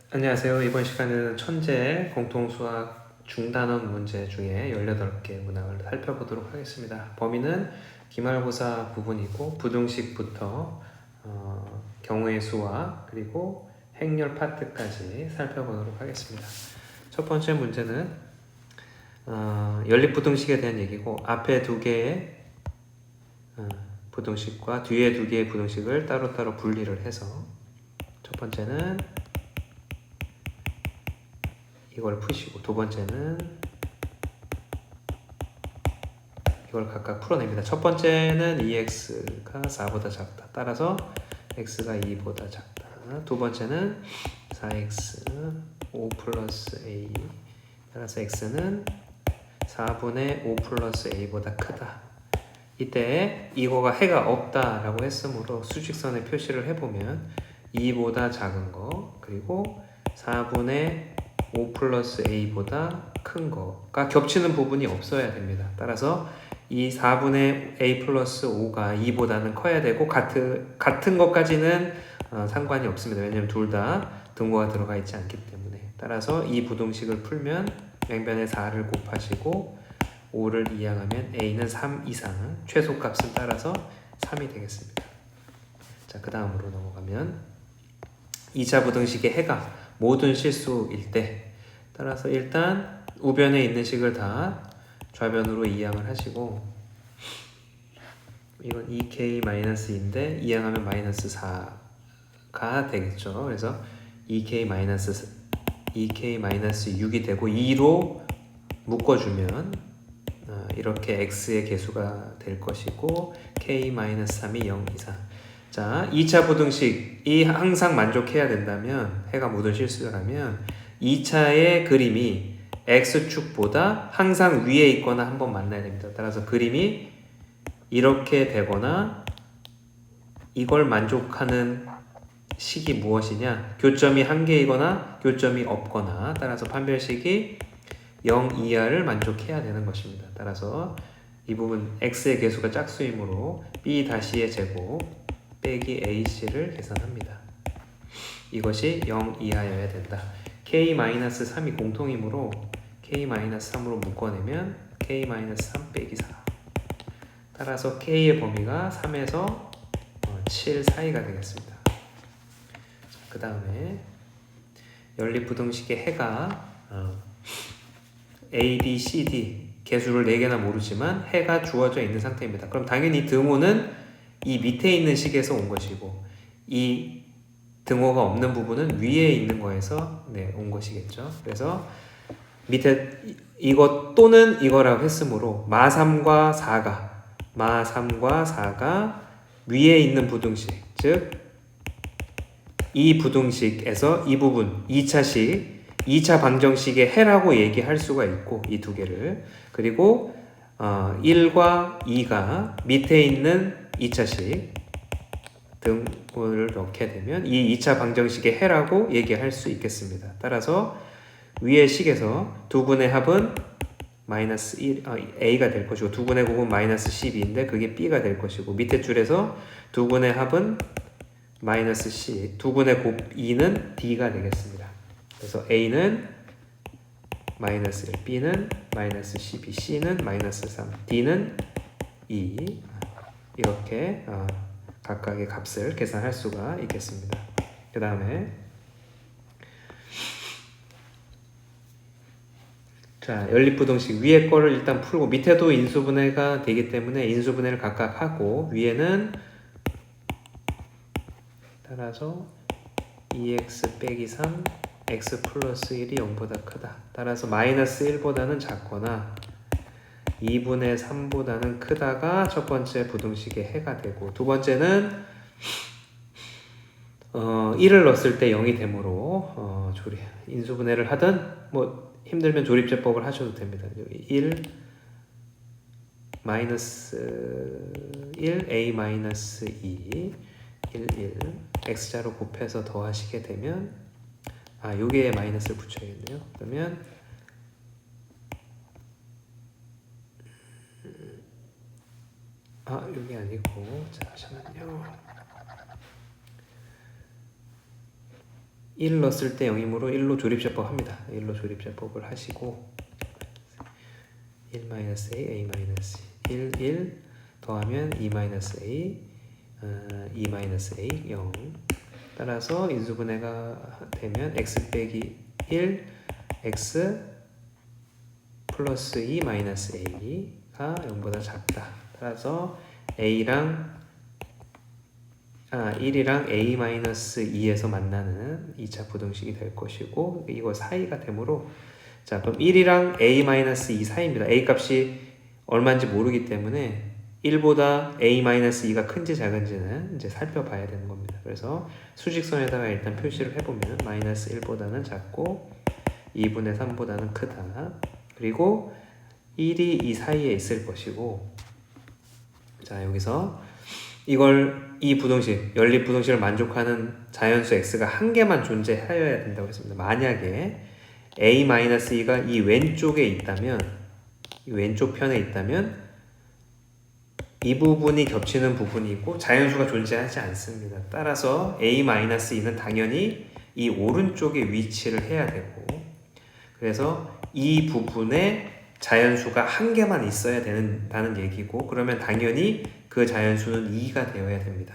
안녕하세요. 이번 시간에는 천재 공통수학 중단원 문제 중에 18개 문항을 살펴보도록 하겠습니다. 범위는 기말고사 부분이고 부등식부터 경우의 수와 그리고 행렬 파트까지 살펴보도록 하겠습니다. 첫 번째 문제는 연립부등식에 대한 얘기고 앞에 두 개의 부등식과 뒤에 두 개의 부등식을 따로따로 분리를 해서 첫 번째는 이걸 푸시고 두 번째는 이걸 각각 풀어냅니다. 첫 번째는 2x가 4보다 작다. 따라서 x가 2보다 작다. 두 번째는 4x 5 플러스 a 따라서 x는 4분의 5 플러스 a보다 크다. 이때 이거가 해가 없다라고 했으므로 수직선에 표시를 해보면 2보다 작은 거 그리고 4분의 5 플러스 a보다 큰 거가 겹치는 부분이 없어야 됩니다. 따라서 이 4분의 a 플러스 5가 2보다는 커야 되고 같은 것까지는 상관이 없습니다. 왜냐하면 둘 다 등호가 들어가 있지 않기 때문에. 따라서 이 부등식을 풀면 양변에 4를 곱하시고 5를 이항하면 a는 3 이상 최소값은 따라서 3이 되겠습니다. 자, 그 다음으로 넘어가면 2차 부등식의 해가 모든 실수일 때 따라서 일단 우변에 있는 식을 다 좌변으로 이항을 하시고 이건 2k-2인데 이항하면 마이너스 4가 되겠죠. 그래서 2k-6이 되고 2로 묶어주면 이렇게 x의 개수가 될 것이고 k-3이 0 이상. 자, 2차 부등식이 항상 만족해야 된다면 해가 모든 실수라면 2차의 그림이 x축보다 항상 위에 있거나 한번 만나야 됩니다. 따라서 그림이 이렇게 되거나 이걸 만족하는 식이 무엇이냐? 교점이 한 개이거나 교점이 없거나 따라서 판별식이 0 이하를 만족해야 되는 것입니다. 따라서 이 부분 x의 개수가 짝수이므로 b-의 제곱 빼기 ac를 계산합니다. 이것이 0 이하여야 된다. k-3이 공통이므로 k-3으로 묶어내면 k-3 빼기 4 따라서 k의 범위가 3에서 7 사이가 되겠습니다. 그 다음에 연립부등식의 해가 A, B, C, D 개수를 4개나 모르지만 해가 주어져 있는 상태입니다. 그럼 당연히 등호는 이 밑에 있는 식에서 온 것이고 이 등호가 없는 부분은 위에 있는 거에서 온 것이겠죠. 그래서 밑에 이것 또는 이거라고 했으므로 마3과 4가 위에 있는 부등식 즉 이 부등식에서 이 부분 2차 방정식의 해라고 얘기할 수가 있고 이 두 개를 그리고 1과 2가 밑에 있는 2차식 등을 넣게 되면 이 2차 방정식의 해라고 얘기할 수 있겠습니다. 따라서 위의 식에서 두분의 합은 마이너스 1, a가 될 것이고 두분의 곱은 마이너스 12인데 그게 b가 될 것이고 밑에 줄에서 두분의 합은 마이너스 c, 두분의 곱 2는 d가 되겠습니다. 그래서 a는 마이너스 1, b는 마이너스 12, c는 마이너스 3, d는 2 이렇게 각각의 값을 계산할 수가 있겠습니다. 그 다음에 자, 연립부등식 위에 거를 일단 풀고 밑에도 인수분해가 되기 때문에 인수분해를 각각 하고 위에는 따라서 2x 빼기 3 x 플러스 1이 0보다 크다. 따라서 마이너스 1보다는 작거나 2분의 3보다는 크다가 첫 번째 부등식의 해가 되고 두 번째는 1을 넣었을 때 0이 되므로 인수분해를 하든 뭐 힘들면 조립제법을 하셔도 됩니다. 여기 1 마이너스 1 a 마이너스 2 1 x자로 곱해서 더하시게 되면 여기에 마이너스를 붙여야겠네요. 그러면 여기 아니고 잠시만요. 1 넣었을 때 0이므로 1로 조립제법 합니다. 1로 조립제법을 하시고 1-a, a-e 1 더하면 2-a 2-a 0 따라서 인수분해가 되면 x 빼기 1 x 플러스 2 마이너스 a가 0보다 작다. 따라서 a랑 1이랑 a 마이너스 2에서 만나는 2차 부등식이 될 것이고 이거 사이가 되므로 자 그럼 1이랑 a 마이너스 2 사이입니다. a 값이 얼마인지 모르기 때문에 1보다 a 마이너스 2가 큰지 작은지는 이제 살펴봐야 되는 겁니다. 그래서 수직선에다가 일단 표시를 해보면 마이너스 1보다는 작고 2분의 3보다는 크다. 그리고 1이 이 사이에 있을 것이고 자 여기서 이 부등식, 연립 부등식을 만족하는 자연수 x가 한 개만 존재하여야 된다고 했습니다. 만약에 a-2가 이 왼쪽에 있다면 이 왼쪽 편에 있다면 이 부분이 겹치는 부분이고 자연수가 존재하지 않습니다. 따라서 a-2는 당연히 이 오른쪽에 위치를 해야 되고 그래서 이 부분에 자연수가 한 개만 있어야 된다는 얘기고 그러면 당연히 그 자연수는 2가 되어야 됩니다.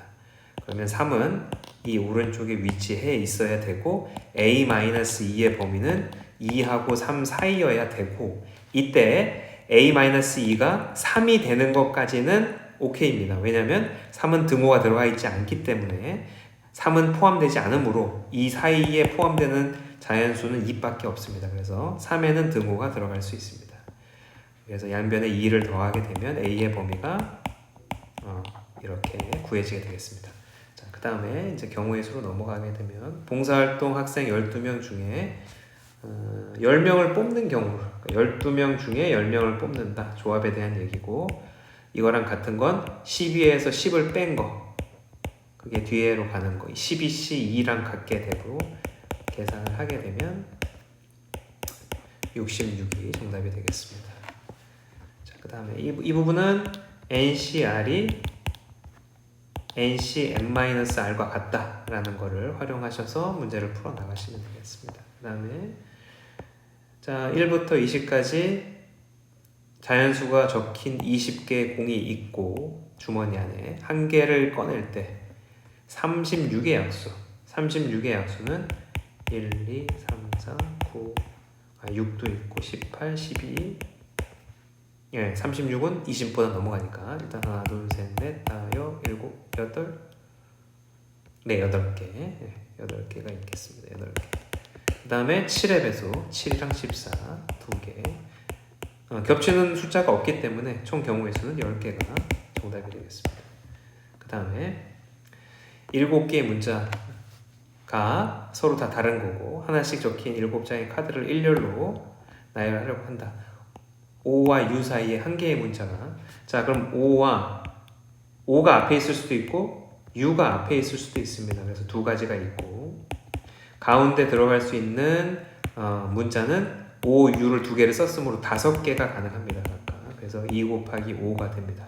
그러면 3은 이 오른쪽에 위치해 있어야 되고 a-2의 범위는 2하고 3 사이여야 되고 이때 a-2가 3이 되는 것까지는 오케이입니다. 왜냐하면 3은 등호가 들어가 있지 않기 때문에 3은 포함되지 않으므로 이 사이에 포함되는 자연수는 2밖에 없습니다. 그래서 3에는 등호가 들어갈 수 있습니다. 그래서 양변에 2를 더하게 되면 a의 범위가 이렇게 구해지게 되겠습니다. 자, 그 다음에 이제 경우의 수로 넘어가게 되면 봉사활동 학생 12명 중에 10명을 뽑는 경우 12명 중에 10명을 뽑는다. 조합에 대한 얘기고 이거랑 같은 건 12에서 10을 뺀 거 그게 뒤에로 가는 거 12C 2랑 같게 되고 계산을 하게 되면 66이 정답이 되겠습니다. 자, 그 다음에 이 부분은 NCR이 NCn-R과 같다라는 거를 활용하셔서 문제를 풀어 나가시면 되겠습니다. 그 다음에 자 1부터 20까지 자연수가 적힌 20개의 공이 있고 주머니 안에 한 개를 꺼낼 때 36의 약수는 1, 2, 3, 4, 9 6도 있고 18, 12 예, 36은 20보다 넘어가니까 일단 하나, 둘, 셋, 넷, 다섯, 일곱, 여덟 네, 8개 8개가 있겠습니다. 8개 그 다음에 7의 배수 7이랑 14 2개 겹치는 숫자가 없기 때문에 총 경우의 수는 10개가 정답이 되겠습니다. 그 다음에 7개의 문자가 서로 다 다른 거고 하나씩 적힌 7장의 카드를 일렬로 나열하려고 한다. O와 U 사이에 한 개의 문자가 자 그럼 O가 앞에 있을 수도 있고 U가 앞에 있을 수도 있습니다. 그래서 두 가지가 있고 가운데 들어갈 수 있는 문자는 O, U를 두 개를 썼으므로 5개가 가능합니다. 그래서 2 곱하기 5가 됩니다.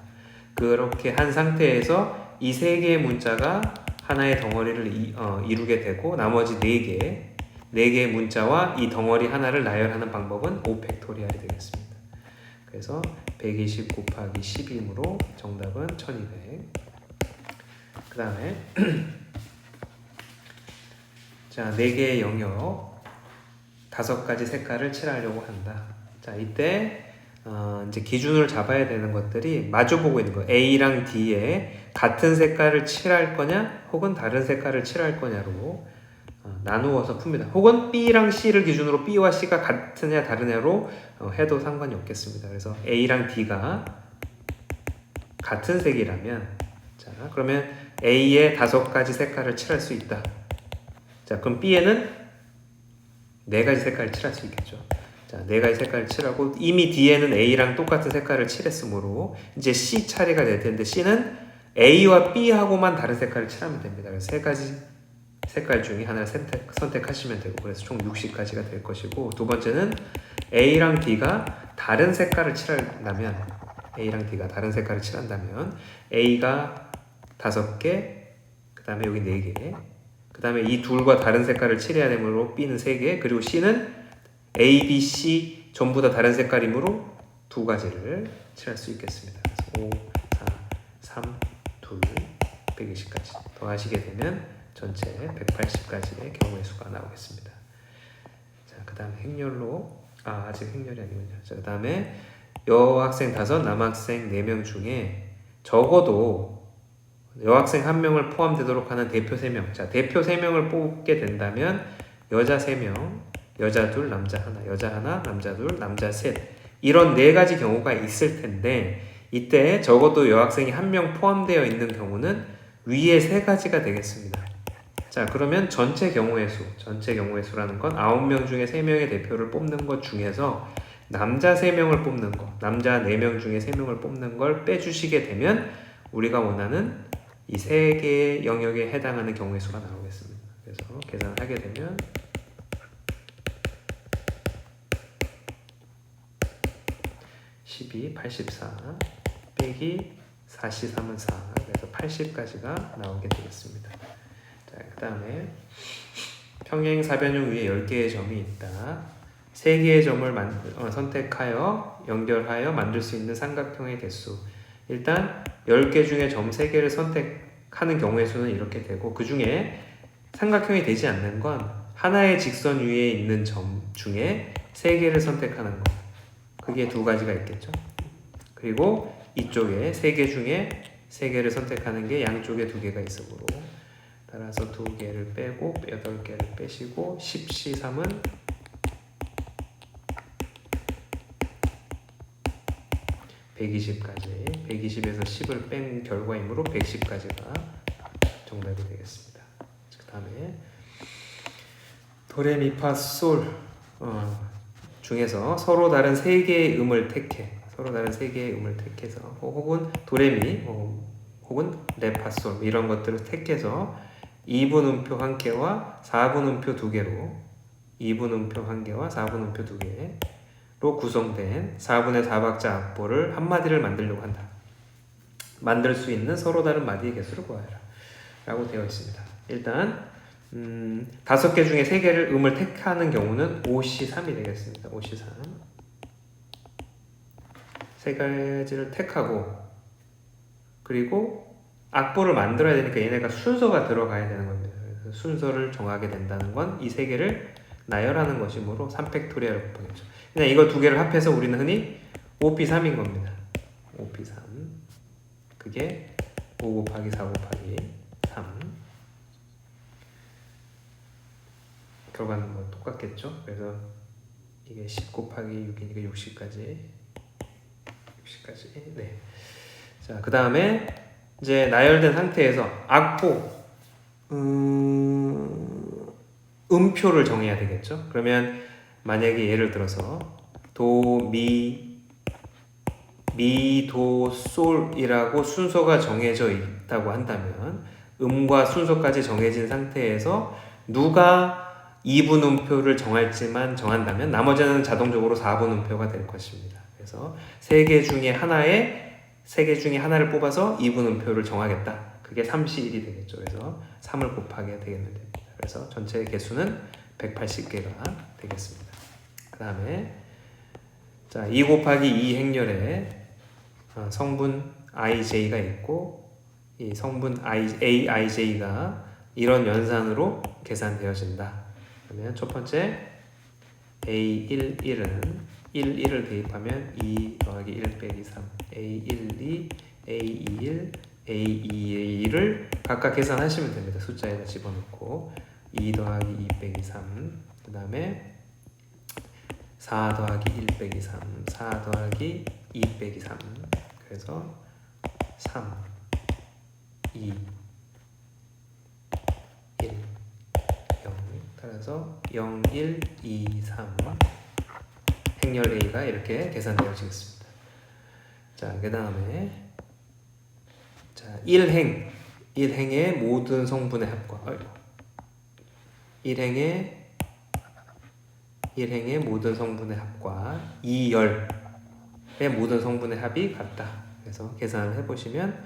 그렇게 한 상태에서 이 3개의 문자가 하나의 덩어리를 이루게 되고 나머지 4개의 문자와 이 덩어리 하나를 나열하는 방법은 5팩토리얼이 되겠습니다. 그래서 120 곱하기 10이므로 정답은 1200. 그 다음에 자 4개의 영역 5가지 색깔을 칠하려고 한다. 자 이때 이제 기준을 잡아야 되는 것들이 마주보고 있는 거 A랑 D에 같은 색깔을 칠할 거냐 혹은 다른 색깔을 칠할 거냐로 나누어서 풉니다. 혹은 B랑 C를 기준으로 B와 C가 같으냐 다르냐로 해도 상관이 없겠습니다. 그래서 A랑 D가 같은 색이라면 자 그러면 A에 5가지 색깔을 칠할 수 있다. 자 그럼 B에는 4가지 색깔을 칠할 수 있겠죠. 자 4가지 색깔을 칠하고 이미 D에는 A랑 똑같은 색깔을 칠했으므로 이제 C 차례가 될 텐데 C는 A와 B하고만 다른 색깔을 칠하면 됩니다. 그래서 3가지 색깔 중에 하나를 선택하시면 되고 그래서 총 60가지가 될 것이고 두 번째는 A랑 D가 다른 색깔을 칠한다면 A가 5개 그 다음에 여기 4개 그 다음에 이 둘과 다른 색깔을 칠해야 되므로 B는 3개, 그리고 C는 A, B, C 전부 다 다른 색깔이므로 2가지를 칠할 수 있겠습니다. 그래서 5, 4, 3, 2, 120까지 더하시게 되면 전체 180가지의 경우의 수가 나오겠습니다. 자, 그 다음에 행렬로 아직 행렬이 아니군요. 자, 그 다음에 여학생 5, 남학생 4명 중에 적어도 여학생 1명을 포함되도록 하는 대표 3명. 자, 대표 3명을 뽑게 된다면 여자 3명, 여자 2, 남자 1, 여자 1, 남자 2, 남자 3. 이런 4가지 경우가 있을 텐데 이때 적어도 여학생이 1명 포함되어 있는 경우는 위에 3가지가 되겠습니다. 자, 그러면 전체 경우의 수라는 건 9명 중에 3명의 대표를 뽑는 것 중에서 남자 3명을 뽑는 거, 남자 4명 중에 3명을 뽑는 걸 빼주시게 되면 우리가 원하는 이 3개의 영역에 해당하는 경우의 수가 나오겠습니다. 그래서 계산을 하게 되면 12, 84 빼기 4C3은 4, 그래서 80까지가 나오게 되겠습니다. 자, 그 다음에 평행사변형 위에 10개의 점이 있다. 3개의 점을 선택하여 연결하여 만들 수 있는 삼각형의 개수. 일단 10개 중에 점 3개를 선택하는 경우의 수는 이렇게 되고, 그 중에 삼각형이 되지 않는 건 하나의 직선 위에 있는 점 중에 3개를 선택하는 거. 그게 2가지가 있겠죠. 그리고 이쪽에 3개 중에 3개를 선택하는 게 양쪽에 2개가 있으므로 따라서 2개를 빼고 8개를 빼시고 10C3은 120까지, 120에서 10을 뺀 결과이므로 110까지가 정답이 되겠습니다. 그 다음에 도레미파솔 중에서 서로 다른 3개의 음을 택해서 혹은 도레미 혹은 레파솔 이런 것들을 택해서 2분 음표 1개와 4분 음표 2개로 2분 음표 1개와 4분 음표 2개로 구성된 4분의 4박자 악보를 한 마디를 만들려고 한다. 만들 수 있는 서로 다른 마디의 개수를 구하여라 라고 되어 있습니다. 일단 5개 중에 3개를 음을 택하는 경우는 5C3이 되겠습니다. 5C3 3가지를 택하고, 그리고 악보를 만들어야 되니까 얘네가 순서가 들어가야 되는 겁니다. 그래서 순서를 정하게 된다는 건 이 3개를 나열하는 것이므로 3팩토리얼을 곱하겠죠. 그냥 이거 2개를 합해서 우리는 흔히 5P3인 겁니다. 5P3 그게 5 곱하기 4 곱하기 3 결과는 뭐 똑같겠죠. 그래서 이게 10 곱하기 6이니까 60까지. 네. 자, 그 다음에 이제 나열된 상태에서 악보 음표를 정해야 되겠죠. 그러면 만약에 예를 들어서 도, 미, 도, 솔이라고 순서가 정해져 있다고 한다면 음과 순서까지 정해진 상태에서 누가 2분 음표를 정한다면 나머지는 자동적으로 4분 음표가 될 것입니다. 그래서 3개 중에 하나를 뽑아서 2분 음표를 정하겠다. 그게 3C1이 되겠죠. 그래서 3을 곱하게 되겠는데, 그래서 전체 개수는 180개가 되겠습니다. 그 다음에 자, 2 곱하기 2 행렬에 성분 ij가 있고 이 성분 aij가 이런 연산으로 계산되어진다. 그러면 첫 번째 A11은 1을 대입하면 2 더하기 1 빼기 3 A12, A21, A22를 각각 계산하시면 됩니다. 숫자에다 집어넣고 2 더하기 2 빼기 3, 그 다음에 4 더하기 1 빼기 3, 4 더하기 2 빼기 3, 그래서 3, 2, 1, 0. 따라서 0, 1, 2, 3 행렬 A가 이렇게 계산되어지겠습니다. 자, 그 다음에 자, 1행의 모든 성분의 합과 1행의 모든 성분의 합과 2열의 모든 성분의 합이 같다. 그래서 계산을 해보시면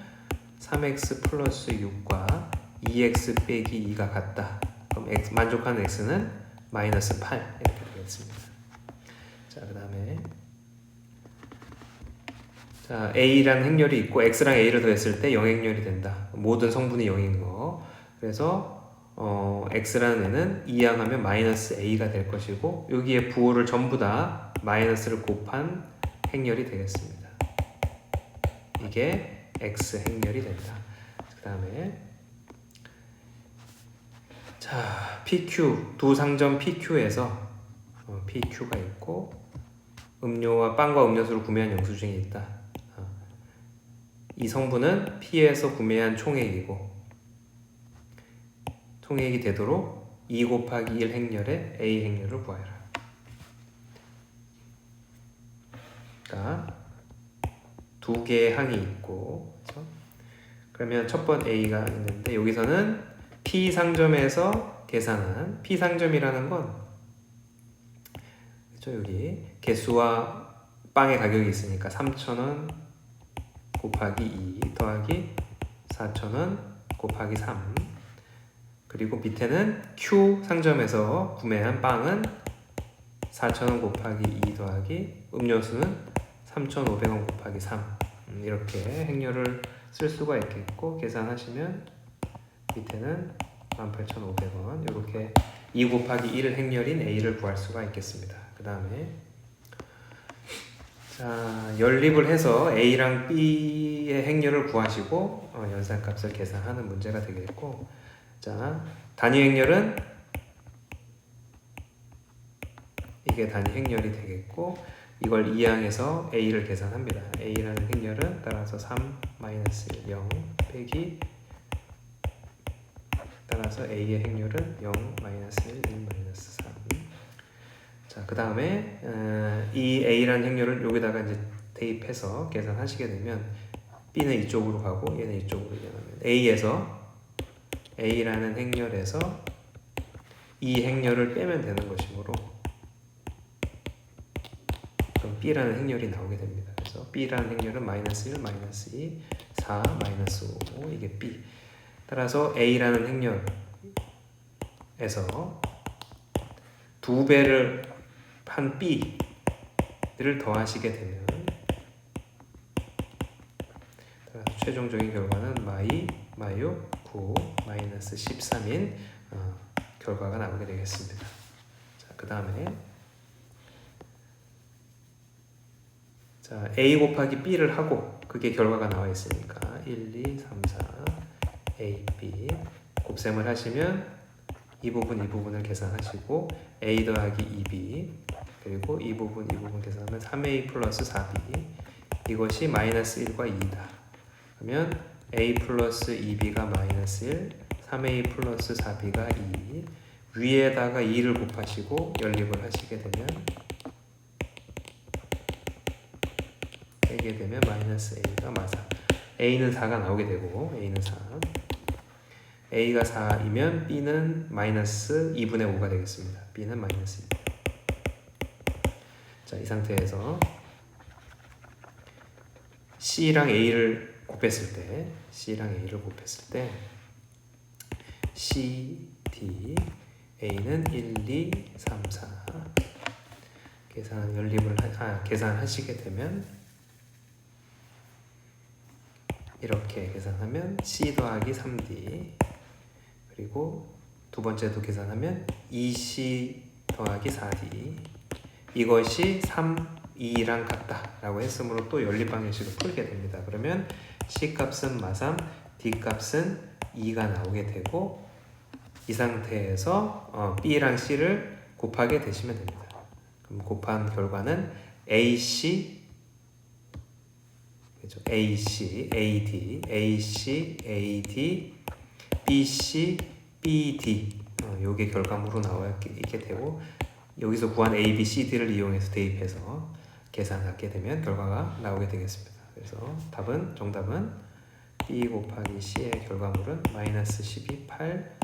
3x 플러스 6과 2x 빼기 2가 같다. 그럼 만족하는 x는 마이너스 8 이렇게 되겠습니다. 자, 그 다음에 자, a라는 행렬이 있고 x랑 a를 더했을 때 0행렬이 된다. 모든 성분이 0인 거. 그래서 x라는 애는 이항하면 마이너스 a가 될 것이고 여기에 부호를 전부 다 마이너스를 곱한 행렬이 되겠습니다. 이게 x 행렬이 된다. 그 다음에 자, PQ 두 상점 PQ에서 PQ가 있고 음료와 빵과 음료수를 구매한 영수증이 있다. 이 성분은 P에서 구매한 총액이고 총액이 되도록 2 곱하기 1 행렬의 A 행렬을 구하여라. 그러니까 두 개의 항이 있고 그렇죠? 그러면 첫 번 A가 있는데 여기서는 P 상점에서 계산한 P 상점이라는 건 그렇죠? 여기 개수와 빵의 가격이 있으니까 3,000원 곱하기 2 더하기 4,000원 곱하기 3 그리고 밑에는 Q 상점에서 구매한 빵은 4,000원 곱하기 2 더하기 음료수는 3,500원 곱하기 3 이렇게 행렬을 쓸 수가 있겠고 계산하시면 밑에는 18,500원 이렇게 2 곱하기 1 행렬인 A를 구할 수가 있겠습니다. 그 다음에 자, 연립을 해서 A랑 B의 행렬을 구하시고 연산값을 계산하는 문제가 되겠고 자, 단위 행렬은 이게 단위 행렬이 되겠고 이걸 이항해서 A를 계산합니다. A라는 행렬은 따라서 3 마이너스 1 0 빼기 따라서 A의 행렬은 0 마이너스 1 1 마이너스 3 자, 그 다음에 이 A라는 행렬을 여기다가 이제 대입해서 계산하시게 되면 B는 이쪽으로 가고 얘는 이쪽으로 이동하면 A라는 행렬에서 이 행렬을 빼면 되는 것이므로 그럼 B라는 행렬이 나오게 됩니다. 그래서 B라는 행렬은 마이너스 1, 마이너스 2, 4, 마이너스 5 이게 B 따라서 A라는 행렬에서 2배를 한 B를 더하시게 되면 최종적인 결과는 마유 9 마이너스 13인 결과가 나오게 되겠습니다. 자, 그 다음에 자, A 곱하기 B를 하고 그게 결과가 나와 있으니까 1, 2, 3, 4 A, B 곱셈을 하시면 이 부분을 계산하시고 A 더하기 2B 그리고 이 부분 계산하면 3A 플러스 4B 이것이 마이너스 1과 2다. 그러면 A 플러스 2B가 마이너스 1 3A 플러스 4B가 2 위에다가 2를 곱하시고 연립을 하시게 되면 빼게 되면 마이너스 A가 4 A는 4가 나오게 되고 A는 4 A가 4이면 B는 마이너스 2분의 5가 되겠습니다. B는 마이너스 2. 자, 이 상태에서 C랑 A를 곱했을 때 C, D, A는 1, 2, 3, 4 계산하시게 되면 이렇게 계산하면 C 더하기 3D 그리고 두 번째도 계산하면 2C 더하기 4D 이것이 3, 2랑 같다 라고 했으므로 또 연립 방정식을 풀게 됩니다. 그러면 C 값은 마삼, D 값은 2가 나오게 되고 이 상태에서 B랑 C를 곱하게 되시면 됩니다. 그럼 곱한 결과는 AC, 그렇죠? AC, AD, AC, AD, BC, BD 요게 결과물로 나오게 되고 여기서 구한 A, B, C, D를 이용해서 대입해서 계산하게 되면 결과가 나오게 되겠습니다. 그래서 정답은 B 곱하기 C의 결과물은 마이너스 12, 8,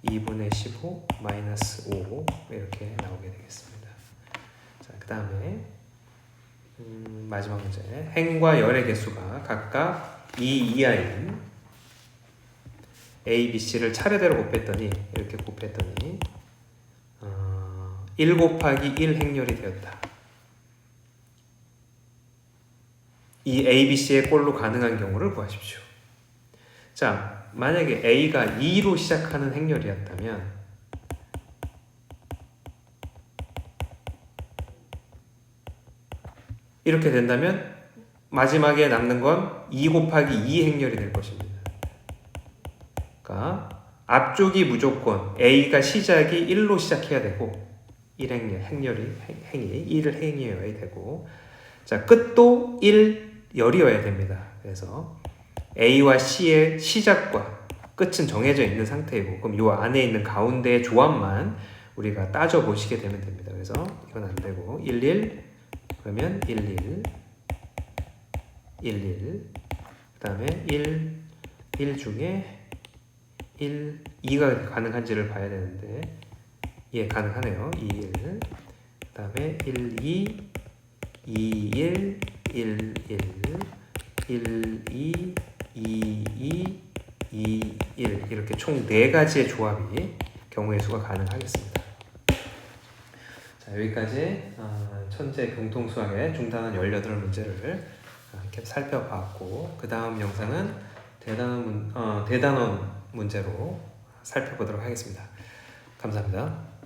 2분의 15, 마이너스 5 이렇게 나오게 되겠습니다. 자, 그 다음에 마지막 문제 행과 열의 개수가 각각 2 이하인 A, B, C를 차례대로 곱했더니 이렇게 곱했더니 1 곱하기 1 행렬이 되었다. 이 A, B, C의 꼴로 가능한 경우를 구하십시오. 자, 만약에 A가 2로 시작하는 행렬이었다면 이렇게 된다면 마지막에 남는 건 2 곱하기 2 행렬이 될 것입니다. 그러니까 앞쪽이 무조건 A가 시작이 1로 시작해야 되고 1행렬, 행이 1을 행이어야 되고 자 끝도 1열이어야 됩니다. 그래서 A와 C의 시작과 끝은 정해져 있는 상태이고 그럼 이 안에 있는 가운데의 조합만 우리가 따져 보시게 되면 됩니다. 그래서 이건 안 되고 11 그러면 11 11 그 다음에 1 중에 2가 가능한지를 봐야 되는데 예 가능하네요. 21 그 다음에 12 21 11 12 22 21 이렇게 총 4가지의 조합이 경우의 수가 가능하겠습니다. 자 여기까지 천재 공통수학의 중단원 18문제를 이렇게 살펴봤고 그 다음 영상은 대단원 문제로 살펴보도록 하겠습니다. 감사합니다.